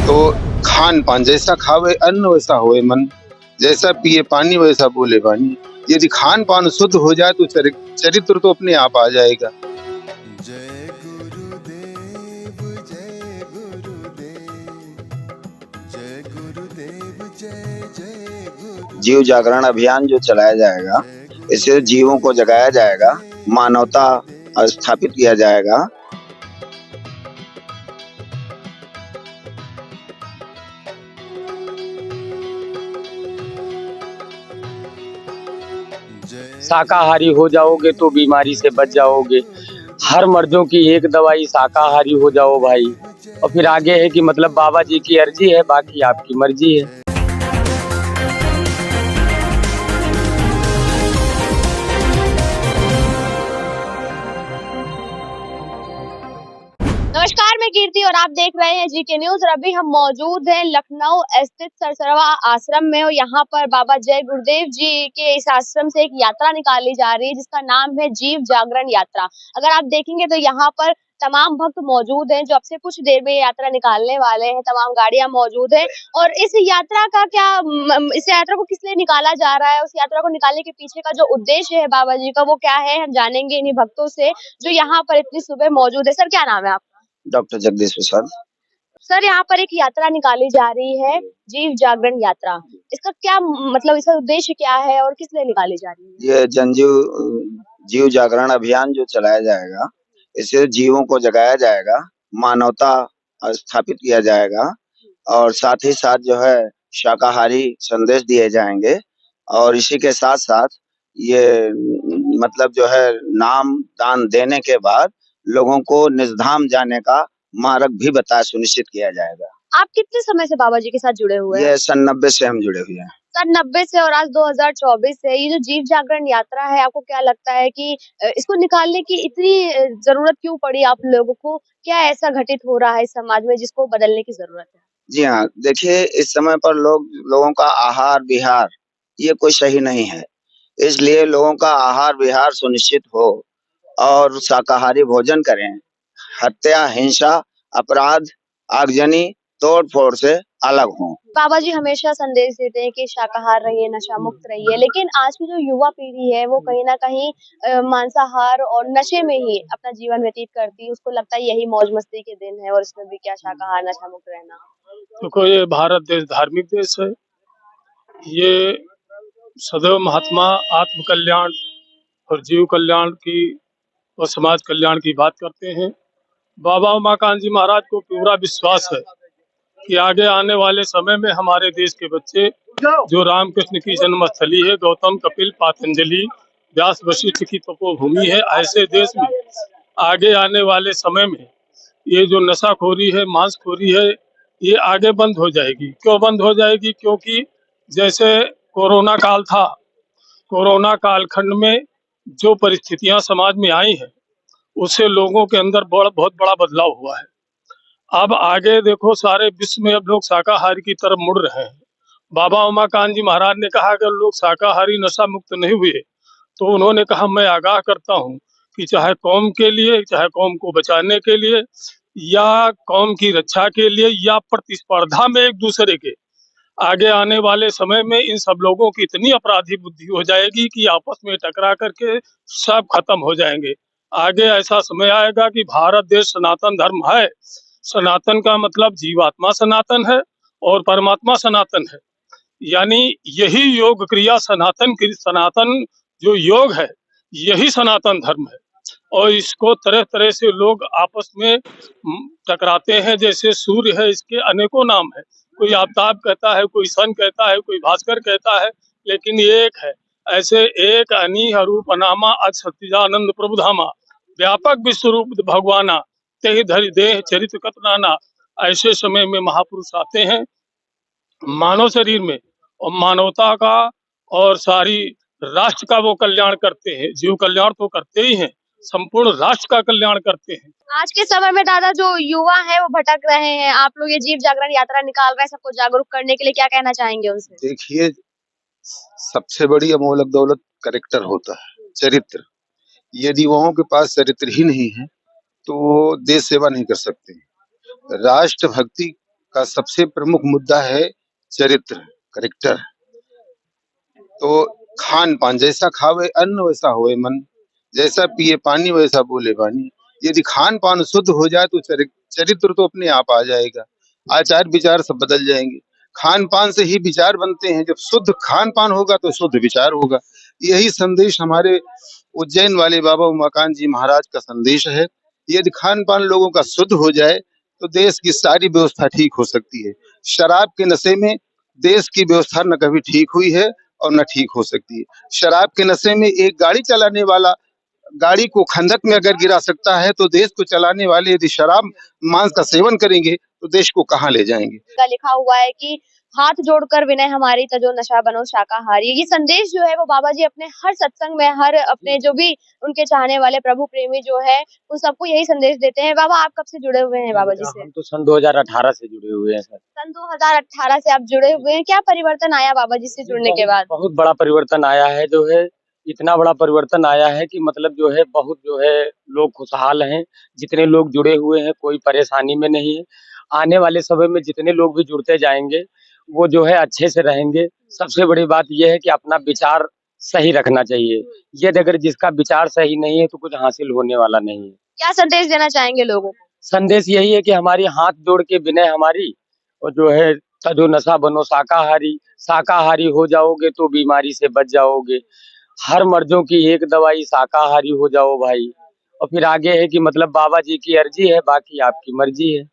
तो खान पान जैसा खावे अन्न वैसा होए मन, जैसा पिए पानी वैसा बोले वाणी। यदि खान पान शुद्ध हो जाए तो चरित्र तो अपने आप आ जाएगा। जय गुरुदेव जय गुरुदेव जय गुरुदेव जय जय गुरु। जीव जागरण अभियान जो चलाया जाएगा, इससे जीवों को जगाया जाएगा, मानवता स्थापित किया जाएगा। शाकाहारी हो जाओगे तो बीमारी से बच जाओगे। हर मर्जों की एक दवाई, शाकाहारी हो जाओ भाई। और फिर आगे है कि मतलब बाबा जी की अर्जी है, बाकी आपकी मर्जी है। नमस्कार, मैं कीर्ति और आप देख रहे हैं जीके न्यूज। और अभी हम मौजूद हैं लखनऊ स्थित सरसरवा आश्रम में और यहाँ पर बाबा जय गुरुदेव जी के इस आश्रम से एक यात्रा निकाली जा रही है जिसका नाम है जीव जागरण यात्रा। अगर आप देखेंगे तो यहाँ पर तमाम भक्त मौजूद हैं जो अब से कुछ देर में यात्रा निकालने वाले हैं। तमाम गाड़ियां मौजूद हैं और इस यात्रा का इस यात्रा को किस लिए निकाला जा रहा है, उस यात्रा को निकालने के पीछे का जो उद्देश्य है बाबा जी का वो क्या है, हम जानेंगे इन्हीं भक्तों से जो यहाँ पर इतनी सुबह मौजूद है। सर, क्या नाम है आपका? डॉक्टर जगदीश प्रसाद। सर, यहाँ पर एक यात्रा निकाली जा रही है, जीव जागरण यात्रा। इसका क्या मतलब, इसका उद्देश्य क्या है और किस लिए निकाली जा रही है? ये जीव जागरण अभियान जो चलाया जाएगा, इससे जीवों को जगाया जाएगा, मानवता स्थापित किया जाएगा और साथ ही साथ जो है शाकाहारी संदेश दिए जाएंगे। और इसी के साथ साथ ये मतलब जो है नाम दान देने के बाद लोगों को निजधाम जाने का मार्ग भी सुनिश्चित किया जाएगा। आप कितने समय से बाबा जी के साथ जुड़े हुए हैं? ये सन 90 से हम जुड़े हुए हैं। सन 90 से और आज 2024 है। ये जो जीव जागरण यात्रा है, आपको क्या लगता है कि इसको निकालने की इतनी जरूरत क्यों पड़ी आप लोगों को? क्या ऐसा घटित हो रहा है इस समाज में जिसको बदलने की जरूरत है? जी हाँ, देखिए इस समय पर लोगों का आहार विहार ये कोई सही नहीं है, इसलिए लोगों का आहार विहार सुनिश्चित हो और शाकाहारी भोजन करें। हत्या, हिंसा, अपराध, आगजनी, तोड़-फोड़ से अलग हों। बाबा जी हमेशा संदेश देते हैं कि शाकाहार रहिए, नशा मुक्त रहिए, लेकिन आज की जो युवा पीढ़ी है वो कहीं ना कहीं मांसाहार और नशे में ही अपना जीवन व्यतीत करती है। उसको लगता है यही मौज मस्ती के दिन है और इसमें भी क्या शाकाहार नशा मुक्त रहना। देखो, ये भारत देश धार्मिक देश है। ये सदैव महात्मा आत्म कल्याण और जीव कल्याण की और समाज कल्याण की बात करते हैं। बाबा उमाकांत जी महाराज को पूरा विश्वास है कि आगे आने वाले समय में हमारे देश के बच्चे, जो रामकृष्ण की जन्मस्थली है, गौतम कपिल पातंजलि व्यास वशिष्ठ की तपोभूमि है, ऐसे देश में आगे आने वाले समय में ये जो नशाखोरी है, मांसखोरी है, ये आगे बंद हो जाएगी। क्यों बंद हो जाएगी? क्योंकि जैसे कोरोना काल था, कोरोना कालखंड में जो परिस्थितियां समाज में आई हैं, उससे लोगों के अंदर बहुत बड़ा बदलाव हुआ है। अब आगे देखो, सारे विश्व में अब लोग शाकाहारी की तरफ मुड़ रहे हैं। बाबा उमाकांत जी महाराज ने कहा अगर लोग शाकाहारी नशा मुक्त नहीं हुए तो उन्होंने कहा मैं आगाह करता हूँ कि चाहे कौम के लिए, चाहे कौम को बचाने के लिए या कौम की रक्षा के लिए या प्रतिस्पर्धा में एक दूसरे के, आगे आने वाले समय में इन सब लोगों की इतनी अपराधी बुद्धि हो जाएगी कि आपस में टकरा करके सब खत्म हो जाएंगे। आगे ऐसा समय आएगा कि भारत देश सनातन धर्म है। सनातन का मतलब जीवात्मा सनातन है और परमात्मा सनातन है। यानी यही योग क्रिया सनातन जो योग है, यही सनातन धर्म है। और इसको तरह तरह से लोग आपस में टकराते हैं। जैसे सूर्य है, इसके अनेकों नाम है। कोई आफताब कहता है, कोई सन कहता है, कोई भास्कर कहता है, लेकिन ये एक है। ऐसे एक अनी हरूप अनामा अज सच्चिदानंद प्रभु धामा, व्यापक विश्व रूप भगवाना, तेहि धरि देह चरित्र कतनाना। ऐसे समय में महापुरुष आते हैं मानव शरीर में और मानवता का और सारी राष्ट्र का वो कल्याण करते हैं। जीव कल्याण तो करते ही हैं, संपूर्ण राष्ट्र का कल्याण करते हैं। आज के समय में दादा जो युवा है वो भटक रहे हैं, आप लोग ये जीव जागरण यात्रा निकाल रहे हैं सबको जागरूक करने के लिए, क्या कहना चाहेंगे उनसे? देखिए, सबसे बड़ी अमोलक दौलत कैरेक्टर होता है, चरित्र। यदि युवाओं के पास चरित्र ही नहीं है तो वो देश सेवा नहीं कर सकते। राष्ट्र भक्ति का सबसे प्रमुख मुद्दा है चरित्र, करेक्टर। तो खान पान, जैसा खावे अन्न वैसा होए मन, जैसा पिए पानी वैसा बोले वाणी। यदि खान पान शुद्ध हो जाए तो चरित्र तो अपने आप आ जाएगा, आचार विचार सब बदल जाएंगे। खान पान से ही विचार बनते हैं, जब शुद्ध खान पान होगा तो शुद्ध विचार होगा। यही संदेश हमारे उज्जैन वाले बाबा उमाकांत जी महाराज का संदेश है। यदि खान पान लोगों का शुद्ध हो जाए तो देश की सारी व्यवस्था ठीक हो सकती है। शराब के नशे में देश की व्यवस्था न कभी ठीक हुई है और न ठीक हो सकती है। शराब के नशे में एक गाड़ी चलाने वाला गाड़ी को खंदक में अगर गिरा सकता है, तो देश को चलाने वाले यदि शराब मांस का सेवन करेंगे तो देश को कहाँ ले जाएंगे। का लिखा हुआ है कि हाथ जोड़कर विनय हमारी तजो नशा बनो शाकाहारी। ये संदेश जो है वो बाबा जी अपने हर सत्संग में, हर अपने जो भी उनके चाहने वाले प्रभु प्रेमी जो है उन सबको यही संदेश देते हैं। बाबा आप कब से जुड़े हुए हैं बाबा जी से? हम तो सन 2018 से जुड़े हुए हैं सर। सन 2018 से आप जुड़े हुए हैं। क्या परिवर्तन आया बाबा जी से जुड़ने के बाद? बहुत बड़ा परिवर्तन आया है, जो है इतना बड़ा परिवर्तन आया है कि मतलब जो है बहुत जो है लोग खुशहाल हैं। जितने लोग जुड़े हुए हैं कोई परेशानी में नहीं है। आने वाले समय में जितने लोग भी जुड़ते जाएंगे वो जो है अच्छे से रहेंगे। सबसे बड़ी बात यह है कि अपना विचार सही रखना चाहिए। यदि अगर जिसका विचार सही नहीं है तो कुछ हासिल होने वाला नहीं है। क्या संदेश देना चाहेंगे लोगों को? संदेश यही है कि हमारी हाथ जोड़ के विनय हमारी, और जो है तजो नशा बनो शाकाहारी। शाकाहारी हो जाओगे तो बीमारी से बच जाओगे। हर मर्जों की एक दवाई शाकाहारी हो जाओ भाई। और फिर आगे है कि मतलब बाबा जी की अर्जी है, बाकी आपकी मर्जी है।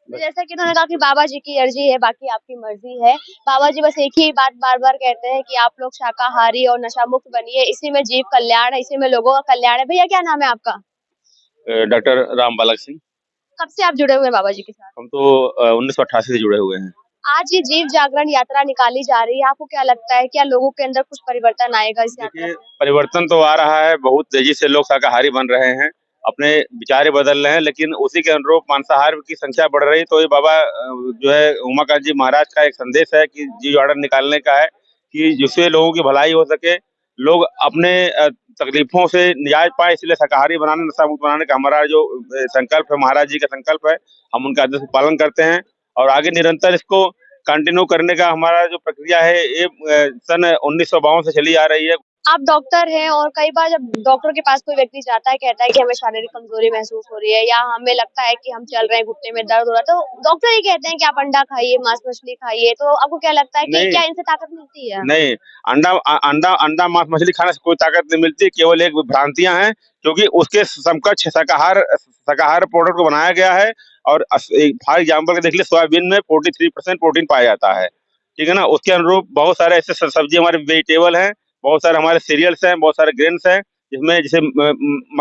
तो जैसा कि उन्होंने कहा कि बाबा जी की अर्जी है, बाकी आपकी मर्जी है। बाबा जी बस एक ही बात बार-बार कहते हैं कि आप लोग शाकाहारी और नशा मुक्त बनिए। इसी में जीव कल्याण है, इसी में लोगों का कल्याण है। भैया क्या नाम है आपका? डॉक्टर राम बालक सिंह। कब से आप जुड़े हुए हैं बाबा जी के साथ? हम तो 1988 से जुड़े हुए हैं। आज ये जीव जागरण यात्रा निकाली जा रही है, आपको क्या लगता है क्या लोगों के अंदर कुछ परिवर्तन आएगा इस यात्रा देखिए, से? परिवर्तन तो आ रहा है, बहुत तेजी से लोग शाकाहारी बन रहे हैं, अपने विचार बदल रहे हैं, लेकिन उसी के अनुरूप मांसाहार की संख्या बढ़ रही है। तो ये बाबा जो है उमाकांत जी महाराज का एक संदेश है कि जीव जागरण निकालने का है कि जिससे लोगों की भलाई हो सके, लोग अपने तकलीफों से निजात पाए, इसलिए शाकाहारी बनाने, नशा मुक्त बनाने का हमारा जो संकल्प है, महाराज जी का संकल्प है, हम उनका आदेश पालन करते हैं और आगे निरंतर इसको कंटिन्यू करने का हमारा जो प्रक्रिया है ये सन 1952 से चली आ रही है। आप डॉक्टर हैं और कई बार जब डॉक्टर के पास कोई व्यक्ति जाता है, कहता है कि हमें शारीरिक कमजोरी महसूस हो रही है या हमें लगता है कि हम चल रहे हैं, घुटने में दर्द हो रहा है, तो डॉक्टर ही कहते हैं कि आप अंडा खाइए, मांस मछली खाइए। तो आपको क्या लगता है कि नहीं, क्या इनसे ताकत मिलती है? नहीं, अंडा मांस मछली खाने से कोई ताकत नहीं मिलती, केवल एक भ्रांतियां हैं, क्योंकि उसके समकक्ष शाकाहार प्रोडक्ट को बनाया गया है। और फॉर एग्जाम्पल देख लीजिए, सोयाबीन में 43% प्रोटीन पाया जाता है, ठीक है ना। उसके अनुरूप बहुत सारे ऐसे सब्जी हमारे वेजिटेबल हैं, बहुत सारे हमारे सीरियल्स हैं, बहुत सारे ग्रेन्स हैं, जिसमें जैसे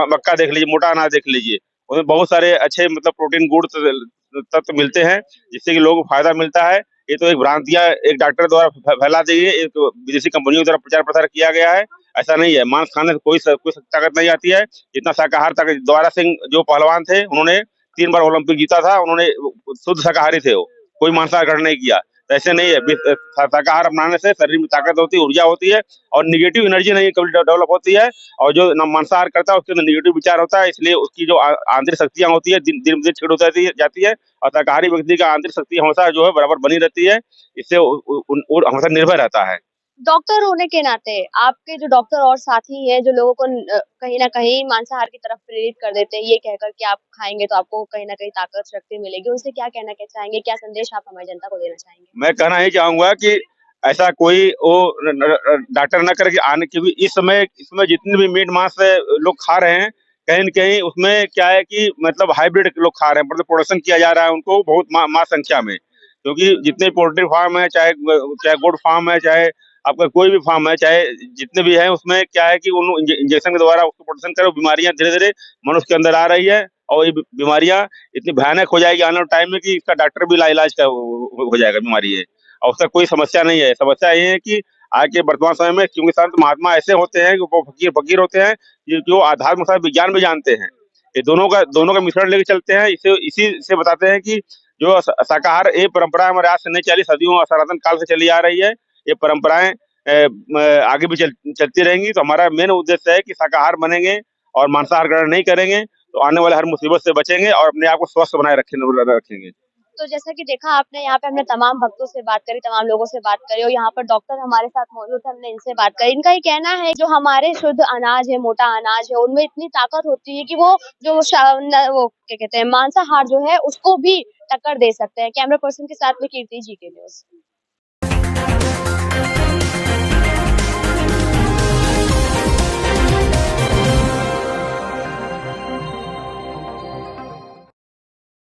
मक्का देख लीजिए, मोटा अनाज देख लीजिए, उसमें बहुत सारे अच्छे मतलब प्रोटीन गुड तत्व मिलते हैं, जिससे कि लोगों को फायदा मिलता है। ये तो एक भ्रांतियां एक डॉक्टर द्वारा फैला दी है, एक विदेशी कंपनियों द्वारा प्रचार प्रसार किया गया है। ऐसा नहीं है, मांस खाने से कोई ताकत नहीं आती है। जितना शाकाहार तक द्वारा सिंह जो पहलवान थे, उन्होंने 3 बार ओलंपिक जीता था, उन्होंने शुद्ध शाकाहारी थे, वो कोई मांसाहार ग्रहण नहीं किया। ऐसे नहीं है, शाकाहार अपनाने से शरीर में ताकत होती है, ऊर्जा होती है और निगेटिव एनर्जी नहीं कभी डेवलप होती है। और जो मांसाहार करता है उसके अंदर निगेटिव विचार होता है, इसलिए उसकी जो आंतरिक शक्तियां होती है दिन दिन क्षीण होती जाती है। और शाकाहारी व्यक्ति का आंतरिक शक्ति हमेशा जो है बराबर बनी रहती है, इससे हमेशा निर्भर रहता है। डॉक्टर होने के नाते आपके जो डॉक्टर और साथी हैं जो लोगों को कहीं ना कहीं मांसाहार की तरफ प्रेरित कर देते हैं, ये कहकर कि आप खाएंगे तो आपको कहीं ना कहीं ताकत शक्ति मिलेगी, उनसे क्या कहना चाहेंगे? क्या संदेश आप हमारी जनता को देना चाहेंगे? मैं कहना ही चाहूंगा कि ऐसा कोई वो डॉक्टर न करे कि आने की भी इसमें जितने भी मीट मांस लोग खा रहे हैं, कहीं न कहीं उसमें क्या है कि मतलब हाइब्रिड लोग खा रहे हैं, मतलब प्रोडक्शन किया जा रहा है उनको बहुत मास संख्या में। क्योंकि जितने पोल्ट्री फार्म है, चाहे गुड फार्म है, चाहे आपका कोई भी फार्म है, चाहे जितने भी है, उसमें क्या है कि उन इंजेक्शन के द्वारा उसको प्रोडक्शन करे, बीमारियां धीरे धीरे मनुष्य के अंदर आ रही है और ये बीमारियां इतनी भयानक हो जाएगी आने वाले टाइम में कि इसका डॉक्टर भी लाइलाज का हो जाएगा बीमारी है, और उसका कोई समस्या नहीं है। समस्या ये है कि आज के वर्तमान समय में क्योंकि संत महात्मा ऐसे होते हैं कि वो फकीर होते हैं, जो आध्यात्म साथ विज्ञान भी जानते हैं, ये दोनों का मिश्रण लेके चलते हैं। इसी से बताते हैं कि जो शाकाहार ये परंपरा हमारे आज से नहीं चली, सदियों सनातन काल से चली आ रही है। ये परंपराएं आगे भी चलती रहेंगी। तो हमारा मेन उद्देश्य है कि शाकाहार बनेंगे और मांसाहार ग्रहण नहीं करेंगे तो आने वाले हर मुसीबत से बचेंगे और अपने आप को स्वस्थ बनाए रखेंगे। तो जैसा कि देखा आपने, यहाँ पे हमने तमाम भक्तों से बात करी, तमाम लोगों से बात करी और यहाँ पर डॉक्टर हमारे साथ मौजूद है, हमने इनसे बात करी। इनका ये कहना है जो हमारे शुद्ध अनाज है, मोटा अनाज है, उनमें इतनी ताकत होती है कि वो जो वो क्या कहते हैं मांसाहार जो है उसको भी टक्कर दे सकते हैं। कैमरा पर्सन के साथ में कीर्ति, जीके न्यूज।